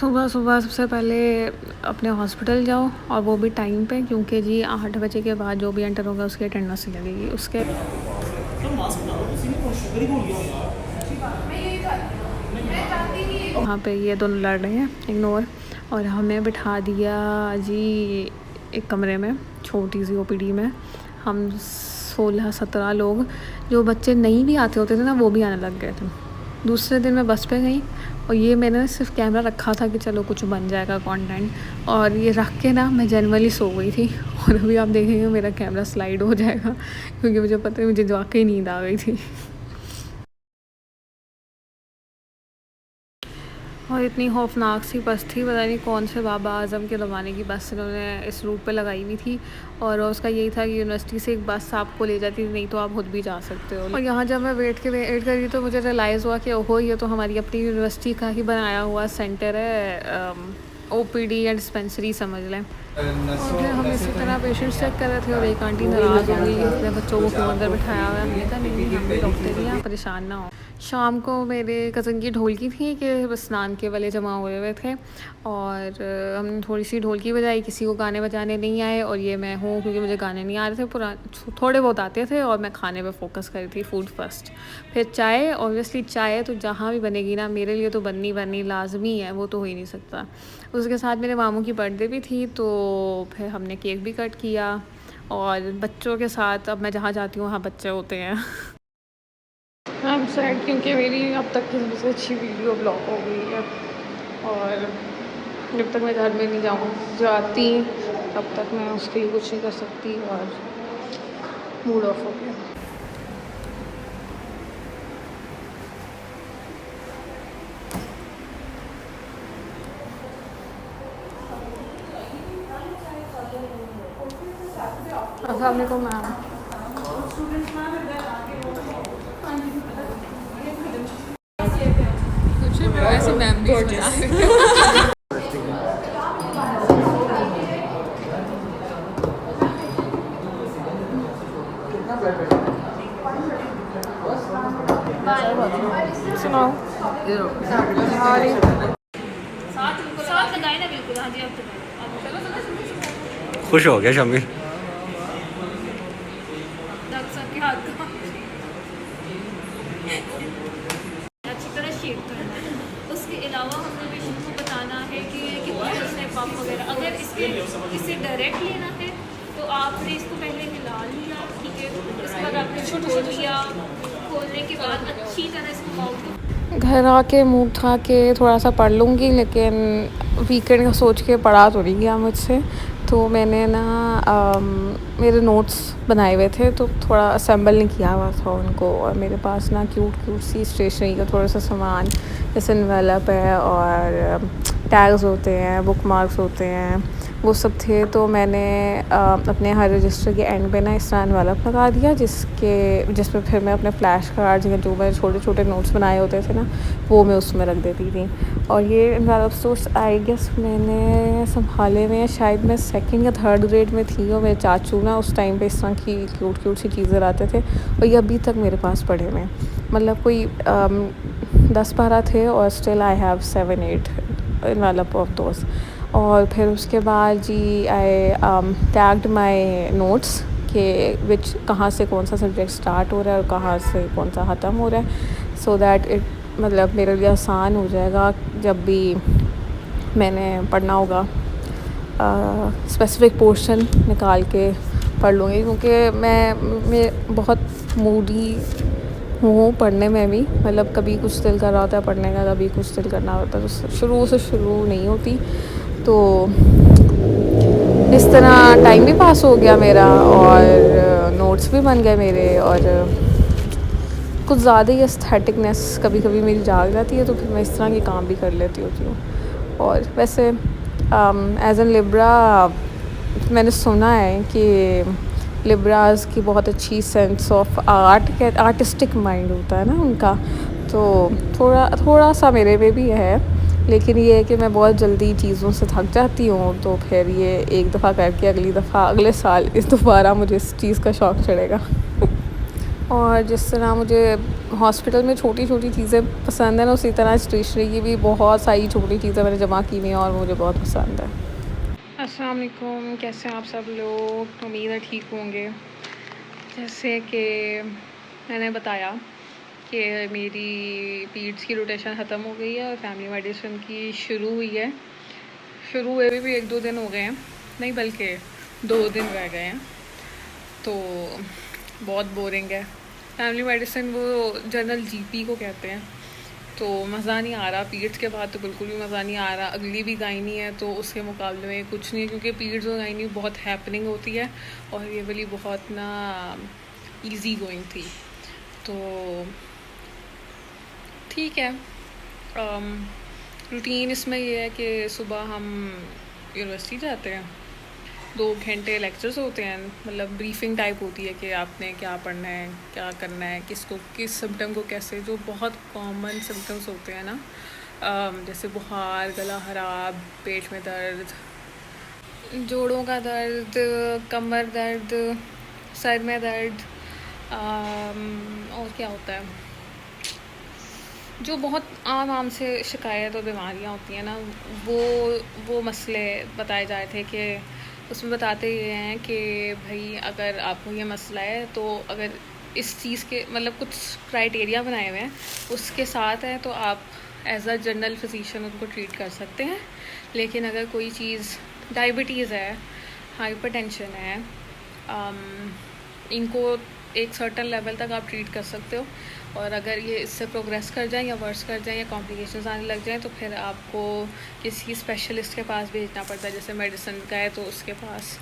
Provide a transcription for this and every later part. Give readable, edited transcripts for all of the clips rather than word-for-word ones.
सुबह सुबह सबसे पहले अपने हॉस्पिटल जाओ और वो भी टाइम पे, क्योंकि जी 8 बजे के बाद जो भी एंटर होगा उसकी अटेंडेंस लगेगी। उसके वहाँ पे ये दोनों लड़ रहे हैं इग्नोर, और हमें बिठा दिया जी एक कमरे में, छोटी सी ओपीडी में। हम 16-17 लोग, जो बच्चे नहीं भी आते होते थे ना वो भी आने लग गए थे। दूसरे दिन मैं बस पे गई और ये मैंने सिर्फ कैमरा रखा था कि चलो कुछ बन जाएगा कंटेंट, और ये रख के ना मैं जनरली सो गई थी। और अभी आप देखेंगे मेरा कैमरा स्लाइड हो जाएगा, क्योंकि मुझे पता है मुझे वाकई नींद आ गई थी। और इतनी खौफनाक सी बस थी, पता नहीं कौन से बाबा आज़म के ज़माने की बस इन्होंने इस रूट पे लगाई हुई थी, और उसका यही था कि यूनिवर्सिटी से एक बस आपको ले जाती थी, नहीं तो आप खुद भी जा सकते हो। और यहाँ जब मैं वेट कर रही तो मुझे रियलाइज़ हुआ कि ओहो ये तो हमारी अपनी यूनिवर्सिटी का ही बनाया हुआ सेंटर है, OPD या डिस्पेंसरी समझ लें। और फिर हम इसी तरह पेशेंट्स चेक कर रहे थे और एक आंटी नाराज़ हो गई, अपने बच्चों को क्यों अंदर बिठाया हुआ है। हमने कहा नहीं हम भी डॉक्टर ही हैं, परेशान ना हो। शाम को मेरे कज़न की ढोलकी थी कि बस स्नान के वाले जमा हुए थे, और हमने थोड़ी सी ढोलकी बजाई। किसी को गाने बजाने नहीं आए, और ये मैं हूँ क्योंकि मुझे गाने नहीं आ रहे थे, थोड़े बहुत आते थे, और मैं खाने पे फोकस कर रही थी, फूड फर्स्ट। फिर चाय, ऑब्वियसली चाय तो जहाँ भी बनेगी ना मेरे लिए तो बननी लाजमी है, वो तो हो ही नहीं सकता। उसके साथ मेरे मामू की बर्थडे भी थी, तो फिर हमने केक भी कट किया। और बच्चों के साथ अब मैं जहाँ जाती हूँ वहाँ बच्चे होते हैं। आई एम सैड क्योंकि मेरी अब तक की सबसे अच्छी वीडियो ब्लॉग हो गई है, और जब तक मैं घर में नहीं जाती तब तक मैं उसके लिए कुछ नहीं कर सकती, और मूड ऑफ हो गया। अस्सलाम वालेकुम मैम। कुछ ऐसे मैम भी सुनाओ। खुश हो गया शमीर। अच्छी तरह शेप करना है। उसके अलावा हमने पेशेंट को बताना है कि कितना इसने पंप वगैरह, अगर इसे डायरेक्ट लेना है तो आपने इसको पहले हिला लिया, ठीक है, उसके बाद आपने खोल लिया, खोलने के बाद अच्छी तरह इसको माउथ। घर आके मुँह उठा के थोड़ा सा पढ़ लूँगी, लेकिन वीकेंड का सोच के पढ़ा तो नहीं गया मुझसे। तो मैंने ना मेरे नोट्स बनाए हुए थे, तो थोड़ा असेंबल नहीं किया हुआ था उनको, और मेरे पास ना क्यूट सी स्टेशनरी का थोड़ा सा सामान, जैसे एनवेलप है और टैग्स होते हैं, बुक मार्क्स होते हैं, वो सब थे। तो मैंने अपने हर रजिस्टर के एंड पे ना इस तरह एनवेलप लगा दिया, जिसमें फिर मैं अपने फ्लैश कार्ड्स या जो मैंने छोटे छोटे नोट्स बनाए होते थे ना वो मैं उसमें रख देती थी। और ये एनवेलप्स तो आई गेस मैंने संभाले में शायद मैं 2nd या 3rd ग्रेड में थी, और मेरे चाचू ना उस टाइम पे इस तरह की क्यूट सी चीज़ें लाते थे, और ये अभी तक मेरे पास पड़े हुए, मतलब कोई 10-12 थे, और still I have 7-8 envelope of those. और फिर उसके बाद जी आई टैग्ड माई नोट्स के विच कहाँ से कौन सा सब्जेक्ट स्टार्ट हो रहा है और कहाँ से कौन सा ख़त्म हो रहा है, सो दैट इट मतलब मेरे लिए आसान हो जाएगा जब भी मैंने पढ़ना होगा। स्पेसिफ़िक पोर्शन निकाल के पढ़ लूँगी, क्योंकि मैं बहुत मूडी हूँ पढ़ने में भी, मतलब कभी कुछ दिल कर रहा होता है पढ़ने का, कभी कुछ दिल करना होता है, तो शुरू नहीं होती। तो इस तरह टाइम भी पास हो गया मेरा, और नोट्स भी बन गए मेरे, और कुछ ज़्यादा ही एस्थेटिकनेस कभी कभी मेरी जाग जाती है, तो फिर मैं इस तरह के काम भी कर लेती होती हूँ। और वैसे एज एन लिब्रा मैंने सुना है कि लिब्रास की बहुत अच्छी सेंस ऑफ आर्टिस्टिक माइंड होता है ना उनका, तो थोड़ा सा मेरे में भी है, लेकिन ये है कि मैं बहुत जल्दी चीज़ों से थक जाती हूँ, तो फिर ये एक दफ़ा करके अगले साल दोबारा मुझे इस चीज़ का शौक़ चढ़ेगा। और जिस तरह मुझे हॉस्पिटल में छोटी छोटी चीज़ें पसंद है ना, उसी तरह स्टेशनरी की भी बहुत सारी छोटी चीज़ें मैंने जमा की हुई हैं और मुझे बहुत पसंद है। अस्सलाम वालेकुम, कैसे हैं आप सब लोग? उम्मीद है ठीक होंगे। जैसे कि मैंने बताया कि मेरी पीरियड्स की रोटेशन ख़त्म हो गई है और फैमिली मेडिसिन की शुरू हुई है। शुरू हुए भी 1-2 दिन हो गए हैं, नहीं बल्कि 2 दिन रह गए हैं। तो बहुत बोरिंग है। फैमिली मेडिसिन वो जनरल जीपी को कहते हैं, तो मज़ा नहीं आ रहा। पीरियड्स के बाद तो बिल्कुल भी मज़ा नहीं आ रहा। अगली भी गायनी है तो उसके मुकाबले में कुछ नहीं, क्योंकि पीरियड्स और गायनी बहुत हैपनिंग होती है और ये वाली बहुत ना इजी गोइंग थी। तो ठीक है। रूटीन इसमें ये है कि सुबह हम यूनिवर्सिटी जाते हैं, 2 घंटे लेक्चर्स होते हैं, मतलब ब्रीफिंग टाइप होती है कि आपने क्या पढ़ना है, क्या करना है, किसको किस सिम्टम को कैसे, जो बहुत कॉमन सिम्टम्स होते हैं ना, जैसे बुखार, गला ख़राब, पेट में दर्द, जोड़ों का दर्द, कमर दर्द, सर में दर्द, और क्या होता है, जो बहुत आम से शिकायत और बीमारियाँ होती हैं ना, वो मसले बताए जाए थे। कि उसमें बताते ये हैं कि भाई अगर आपको ये मसला है तो अगर इस चीज़ के मतलब कुछ क्राइटेरिया बनाए हुए हैं उसके साथ है तो आप एज अ जनरल फिजिशियन उनको ट्रीट कर सकते हैं। लेकिन अगर कोई चीज़ डायबिटीज़ है, हाइपरटेंशन है, इनको एक सर्टन लेवल तक आप ट्रीट कर सकते हो, और अगर ये इससे प्रोग्रेस कर जाएं या वर्स कर जाएं या कॉम्प्लिकेशंस आने लग जाएं तो फिर आपको किसी स्पेशलिस्ट के पास भेजना पड़ता है। जैसे मेडिसिन का है तो उसके पास,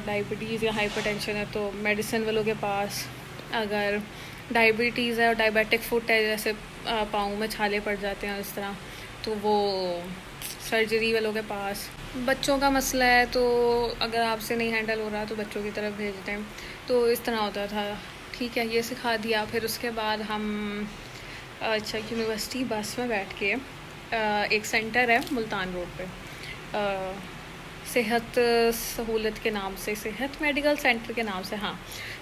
डायबिटीज़ या हाइपरटेंशन है तो मेडिसिन वालों के पास, अगर डायबिटीज़ है और डायबिटिक फुट है, जैसे पाँव में छाले पड़ जाते हैं इस तरह, तो वो सर्जरी वालों के पास। बच्चों का मसला है तो अगर आपसे नहीं हैंडल हो रहा तो बच्चों की तरफ भेज दें। तो इस तरह होता था। ठीक है, ये सिखा दिया। फिर उसके बाद हम यूनिवर्सिटी बस में बैठ के, एक सेंटर है मुल्तान रोड पे, सेहत सहूलत के नाम से, सेहत मेडिकल सेंटर के नाम से, हाँ,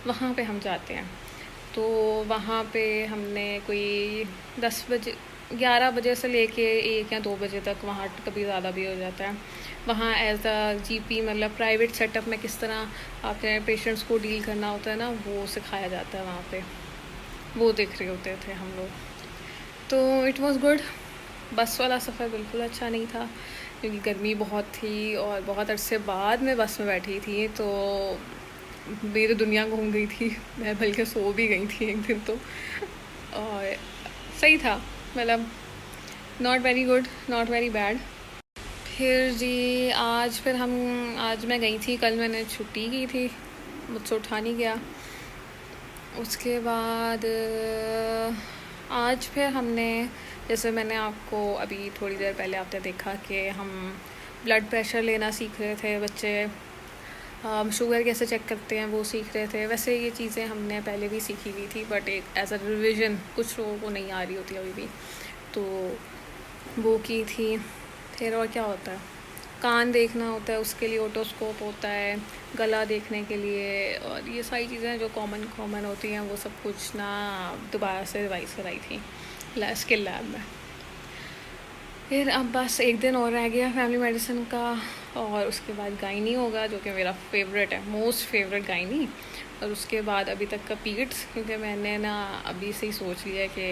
वहाँ पे हम जाते हैं। तो वहाँ पे हमने कोई 11 बजे से लेके 1 या 2 बजे तक, वहाँ कभी ज़्यादा भी हो जाता है, वहाँ एज अ जीपी मतलब प्राइवेट सेटअप में किस तरह आपने पेशेंट्स को डील करना होता है ना, वो सिखाया जाता है वहाँ पे। वो देख रहे होते थे हम लोग। तो इट वाज गुड। बस वाला सफ़र बिल्कुल अच्छा नहीं था क्योंकि गर्मी बहुत थी और बहुत अरसे बाद में बस में बैठी थी, तो मेरी दुनिया घूम गई थी। मैं बल्कि सो भी गई थी एक दिन तो। और सही था, मतलब not very good, not very bad. फिर जी आज मैं गई थी, कल मैंने छुट्टी की थी, मुझसे उठा नहीं गया। उसके बाद आज फिर हमने, जैसे मैंने आपको अभी थोड़ी देर पहले आपने देखा कि हम ब्लड प्रेशर लेना सीख रहे थे बच्चे, शुगर कैसे चेक करते हैं वो सीख रहे थे। वैसे ये चीज़ें हमने पहले भी सीखी हुई थी, बट एक एज अ रिविज़न कुछ लोगों को नहीं आ रही होती अभी भी, तो वो की थी। फिर और क्या होता है, कान देखना होता है, उसके लिए ओटोस्कोप होता है, गला देखने के लिए, और ये सारी चीज़ें जो कॉमन होती हैं वो सब कुछ ना दोबारा से रिवाइज कराई थी स्किल लैब में। फिर अब बस एक दिन और रह गया फैमिली मेडिसिन का, और उसके बाद गायनी होगा जो कि मेरा फेवरेट है, मोस्ट फेवरेट गायनी। और उसके बाद अभी तक का पीरियड्स, क्योंकि मैंने ना अभी से ही सोच लिया कि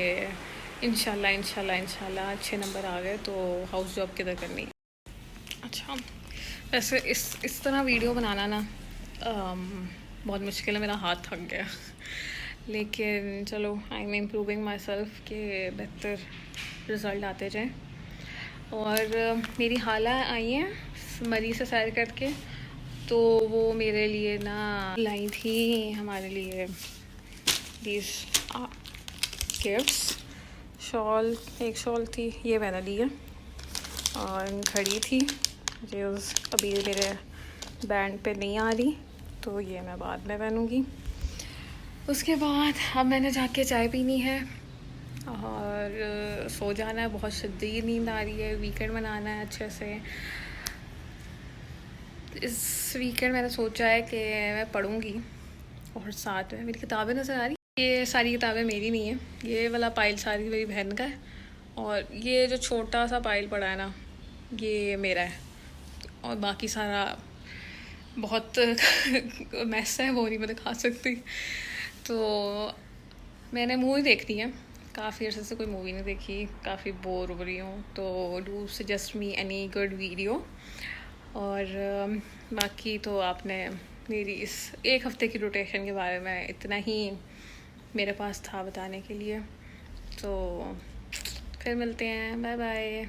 इंशाल्लाह अच्छे नंबर आ गए तो हाउस जॉब किधर करनी है। अच्छा, वैसे इस तरह वीडियो बनाना ना बहुत मुश्किल है, मेरा हाथ थक गया। लेकिन चलो, I am improving my self के बेहतर रिज़ल्ट आते जाएँ। और मेरी खाला आई हैं मरी से सैर करके, तो वो मेरे लिए ना लाई थी हमारे लिए दीज गिफ्ट्स। एक शॉल थी, ये मैंने ली है, और घड़ी थी जो अभी मेरे बैंड पे नहीं आ रही, तो ये मैं बाद में पहनूँगी। उसके बाद अब मैंने जाके चाय पीनी है और सो जाना है। बहुत शदीद नींद आ रही है, वीकेंड मनाना है अच्छे से। इस वीकेंड मैंने सोचा है कि मैं पढ़ूँगी और साथ में मेरी किताबें नज़र आ रही ये सारी किताबें मेरी नहीं है, ये वाला पाइल सारी मेरी बहन का है, और ये जो छोटा सा पाइल पड़ा है ना, ये मेरा है, और बाकी सारा बहुत मैस है, वो नहीं मैं दिखा सकती। तो मैंने मूवी देखनी है, काफ़ी अर्से से कोई मूवी नहीं देखी, काफ़ी बोर हो रही हूँ, तो do suggest me any good video. और बाकी तो आपने मेरी इस एक हफ़्ते की रोटेशन के बारे में इतना ही मेरे पास था बताने के लिए। तो फिर मिलते हैं, बाय बाय।